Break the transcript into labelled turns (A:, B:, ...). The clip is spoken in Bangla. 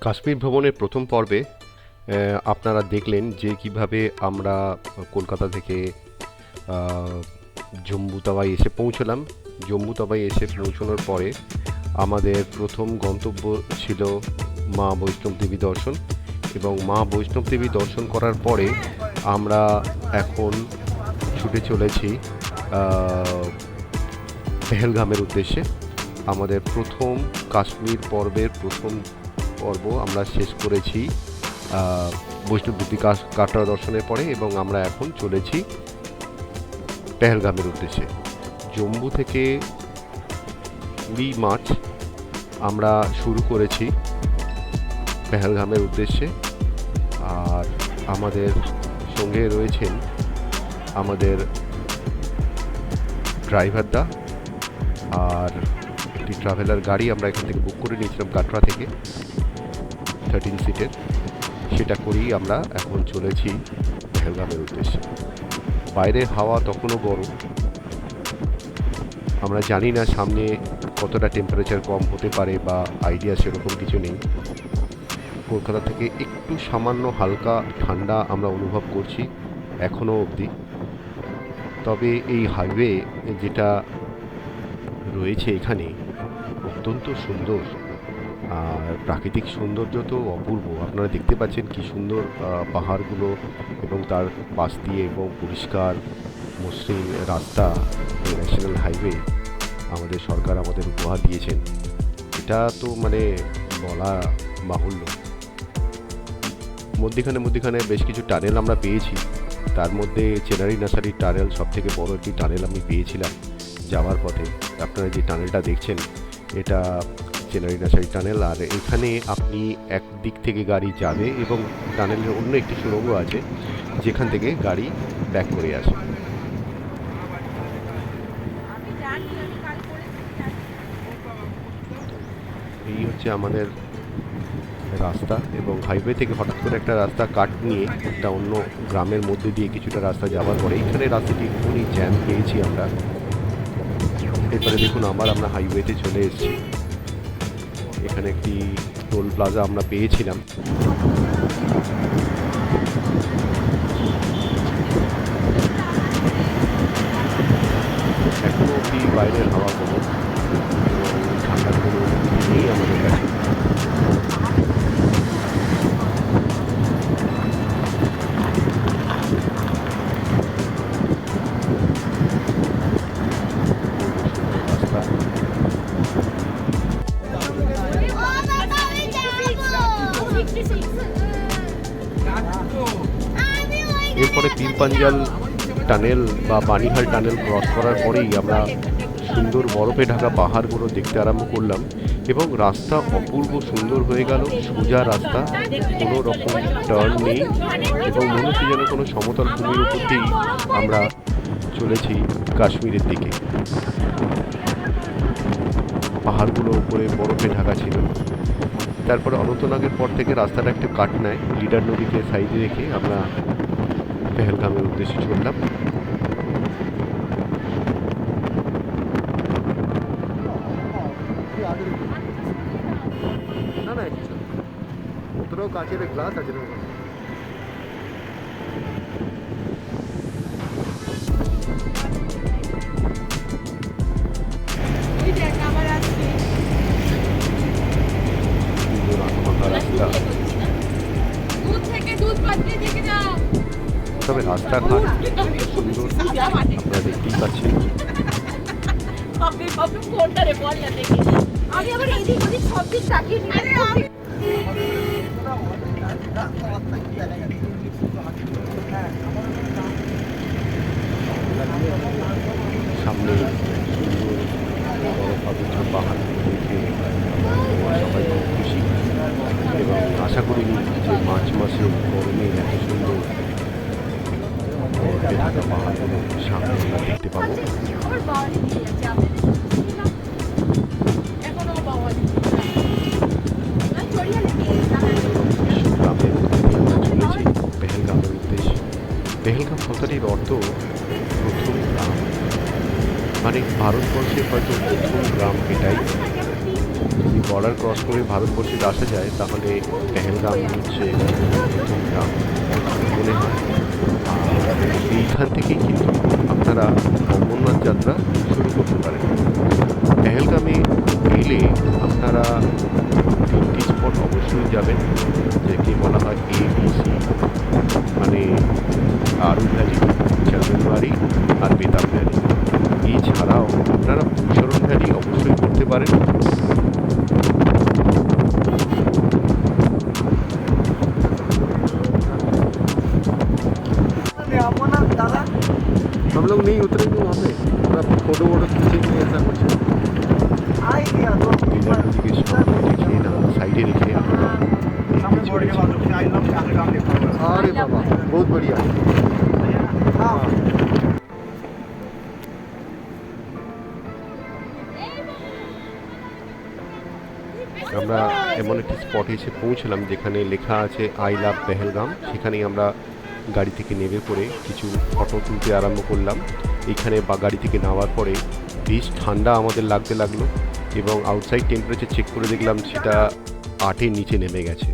A: কাশ্মীর ভ্রমণের প্রথম পর্বে আপনারা দেখলেন যে কিভাবে আমরা কলকাতা থেকে আহ, জম্মু তাওয়ায় এসে পৌঁছলাম। জম্মু তাওয়ায় এসে পৌঁছানোর পরে আমাদের প্রথম গন্তব্য ছিল মা বৈষ্ণব দেবী দর্শন, এবং মা বৈষ্ণব দেবী দর্শন করার পরে আমরা এখন ছুটে চলেছি পেহেলগামের উদ্দেশ্যে। আমাদের প্রথম কাশ্মীর পর্বের প্রথম পর্ব আমরা শেষ করেছি বৈষ্ণব দেবী কাটরা দর্শনের পরে, এবং আমরা এখন চলেছি পেহেলগামের উদ্দেশ্যে। জম্মু থেকে 20 মার্চ আমরা শুরু করেছি পেহেলগামের উদ্দেশ্যে। আর আমাদের সঙ্গে রয়েছেন আমাদের ড্রাইভারদা, আর একটি ট্রাভেলার গাড়ি আমরা এখান থেকে বুক করে নিয়েছিলাম কাটরা থেকে 13 সিটের। সেটা করেই আমরা এখন চলেছি পেহেলগামের উদ্দেশ্যে। বাইরের হাওয়া তখনও গরম, আমরা জানি না সামনে কতটা টেম্পারেচার কম হতে পারে বা আইডিয়া সেরকম কিছু নেই। কলকাতা থেকে একটু সামান্য হালকা ঠান্ডা আমরা অনুভব করছি এখনও অবধি। তবে এই হাইওয়ে যেটা রয়েছে এখানে অত্যন্ত সুন্দর, আর প্রাকৃতিক সৌন্দর্য তো অপূর্ব। আপনারা দেখতে পাচ্ছেন কি সুন্দর পাহাড়গুলো, এবং তার পাশ দিয়ে এবং পরিষ্কার মসৃণ রাস্তা। এই ন্যাশনাল হাইওয়ে আমাদের সরকার আমাদের উপহার দিয়েছেন, এটা তো মানে বলা বাহুল্য। মধ্যখানে বেশ কিছু টানেল আমরা পেয়েছি। তার মধ্যে চেনারি নার্সারি টানেল সব থেকে বড় একটি টানেল আমি পেয়েছিলাম যাওয়ার পথে। আপনারা যে টানেলটা দেখছেন এটা চেনারি নার্সারি টানেল, আর এখানে আপনি এক দিক থেকে গাড়ি যাবে এবং টানেলের অন্য একটি সুড়ঙ্গ আছে যেখান থেকে গাড়ি ব্যাক করে আসে। এই হচ্ছে আমাদের রাস্তা, এবং হাইওয়ে থেকে হঠাৎ করে একটা রাস্তা কাট নিয়ে একটা অন্য গ্রামের মধ্যে দিয়ে কিছুটা রাস্তা যাওয়ার পরে এইখানে রাস্তাটি একটুখানি জ্যাম পেয়েছি আমরা। এরপরে দেখুন আমরা হাইওয়েতে চলে এসেছি। এখানে একটি টোল প্লাজা আমরা পেয়েছিলাম। এখনো অব্দি বাইরের হাওয়া গরম, ঠান্ডার কোনো নেই আমাদের কাছে। এরপরে পীর পাঞ্জাল টানেল বা বানিহাল টানেল ক্রস করার পরেই আমরা সুন্দর বরফে ঢাকা পাহাড়গুলো দেখতে আরম্ভ করলাম, এবং রাস্তা অপূর্ব সুন্দর হয়ে গেল। সোজা রাস্তা, কোনো রকম টার্ন নেই, এবং মনে হচ্ছে যেন কোনো সমতল ভূমির উপর দিয়েই আমরা চলেছি কাশ্মীরের দিকে। পাহাড়গুলো উপরে বরফে ঢাকা ছিল। তারপরে অনন্তনাগের পর থেকে রাস্তাটা একটু কাট নেয়, লিডার নদীকে সাইডে রেখে আমরা পেহেলগামের উদ্দেশ্যে চললাম। না না ওতটাও কাচের গ্লাস আছে না। তবে রাস্তাঘাট সুন্দর, আপনারা দেখতেই পাচ্ছেন। সামনে সুন্দর বরফাবৃত পাহাড় দেখে সবাই খুব খুশি, এবং আশা করিনি যে মার্চ মাসে গরমে এত সুন্দর বরফে ঢাকা পাহাড়গুলো সামনে আমরা দেখতে পাবো। পেহেলগামের উদ্দেশ্যে। পেহেলগাম কথাটির অর্থ প্রথম গ্রাম, মানে ভারতবর্ষে হয়তো প্রথম গ্রাম এটাই। যদি বর্ডার ক্রস করে ভারতবর্ষে যদি আসা যায় তাহলে পেহেলগাম হচ্ছে প্রথম গ্রাম মনে হয়। আর এইখান থেকেই কিন্তু আপনারা অমরনাথ যাত্রা শুরু করতে পারেন। পেহেলগামে গেলে আপনারা 3টি স্পট অবশ্যই যাবেন, যাকে বলা হয় ABC, মানে আরু ভ্যালি, চাঁদনবাড়ি আর বেতাব ভ্যালি। এছাড়াও আপনারা বৈশরণ ভ্যালি অবশ্যই করতে পারেন।
B: हम लोग नहीं उतरेंगे वहाँ पे, थोड़ा फोटो वोटो खींचेंगे, ऐसा कुछ।
A: লীলাবতীকে সামনে রেখে না সাইডে রেখে আমরা এগিয়ে চলেছি।
B: अरे बाबा बहुत बढ़िया। हाँ
A: আমরা এমন একটি স্পটে এসে পৌঁছলাম যেখানে লেখা আছে আই লাভ পেহেলগাম। সেখানেই আমরা গাড়ি থেকে নেমে পড়ে কিছু ফটো তুলতে আরম্ভ করলাম। এইখানে বা গাড়ি থেকে নামার পরে বেশ ঠান্ডা আমাদের লাগতে লাগলো এবং আউটসাইড টেম্পারেচার চেক করে দেখলাম সেটা 8-এর নিচে নেমে গেছে।